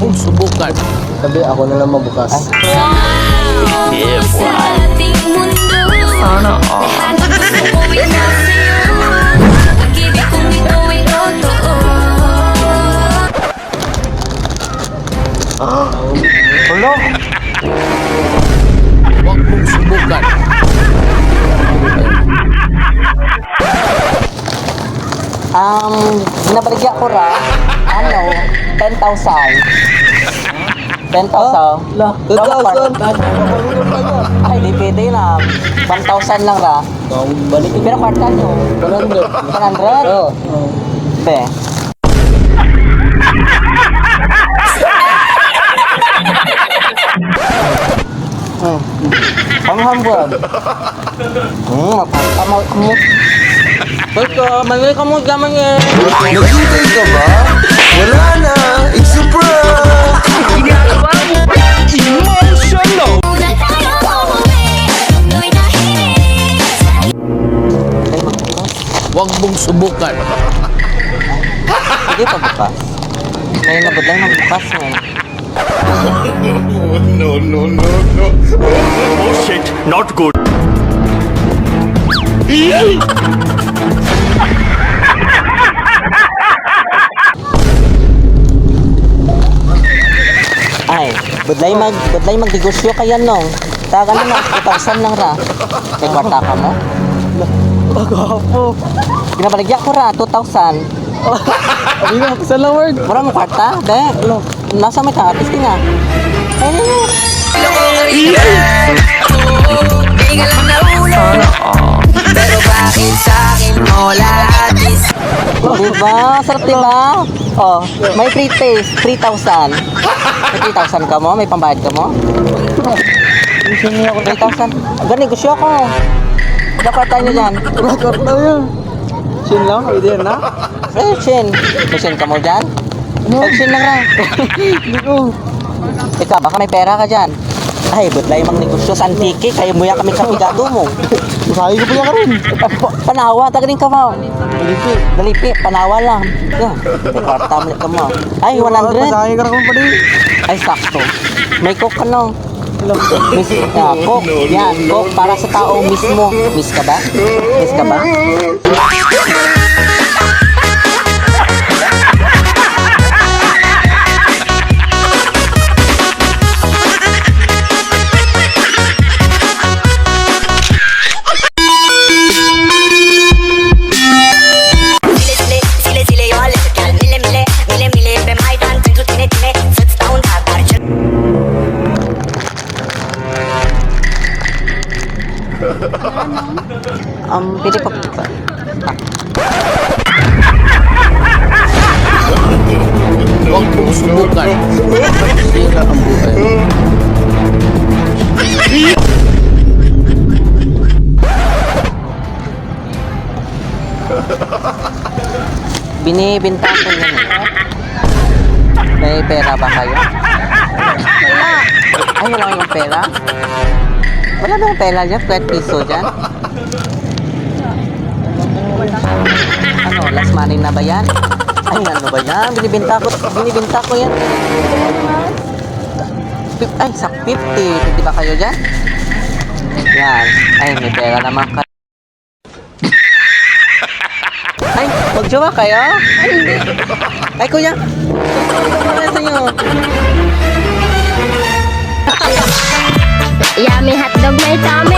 mong subukan. Sabi, ako na lang mabukas. Yeah, boy. Sana all. Hello? Huwag mong subukan. Binabaligya ko ra, 10,000. 10,000? Lah, 2,000. Ay, di pwede na. 1,000 lang ra. Balik. Pero kwarta nyo. 100. 100? Oo. Be. Panghambuan. Mapapamaw ka mo. Basta, mali ka mo gaman eh. Naghintay ka ba? Wala na. It's a prank. Emotional. Huwag mong subukan. Sige pa bukas. May nabudlay ng bukas mo. Oh shit, not good. Ay, budlay magnegosyo kaya nong. Taga na 2,000 lang ra. May kwarta ka mo? Agapo. Binabaligya ko ra, 2,000. Abi nga, saan lang word? Mura mo kwarta? De, nasa may ka-artist nga. Ay, Sana all. Pero bakit sa'kin mo lahat is diba? Sarap diba? Oh, may free taste, 3,000. May 3,000 ka mo? May pambayad ka mo? 3,000. Agad negosyo ko. Dapat tayo dyan. Lakot na yun. Sin lang, pwede yan na. Eh, Shin. May Shin ka mo dyan? May Shin lang ra. Hindi ko. Ikaw, baka may pera ka dyan. Ay, budlay mang negosyo sa antike. Kaya muya kami kapigado mo. Masahe ko pa niya ka rin. Panawa, taga din ka mo. Dalipi. Dalipi, panawa lang. Yeah, may kwarta mo ka mo. Ay, 100. Masahe ka rin pa din. Ay, sakto. May coke ka no. Miss, coke. Yan, coke para sa tao mismo. Miss ka ba? Miss ka ba? Sile, yo alle gal mille Bei Maidan, sind du tine, sitzt da und hat Arche Pili pa. Huwag mong subukan. Sira ang buhay. Binibinta ko yan. May pera ba kayo? Wala. Ay, wala kayong pera? Wala bang pera dyan? 20 piso dyan? Ano, last money na ba yan? Ay, ano ba yan? Binibinta ko yan. Ay, sa 50. 50 ba kayo dyan? Yan. Ay, may pera naman kayo. Ay, magjowa kayo? Ay, hindi. Ay, kuya. Ano sa inyo? Yummy hotdog may tama.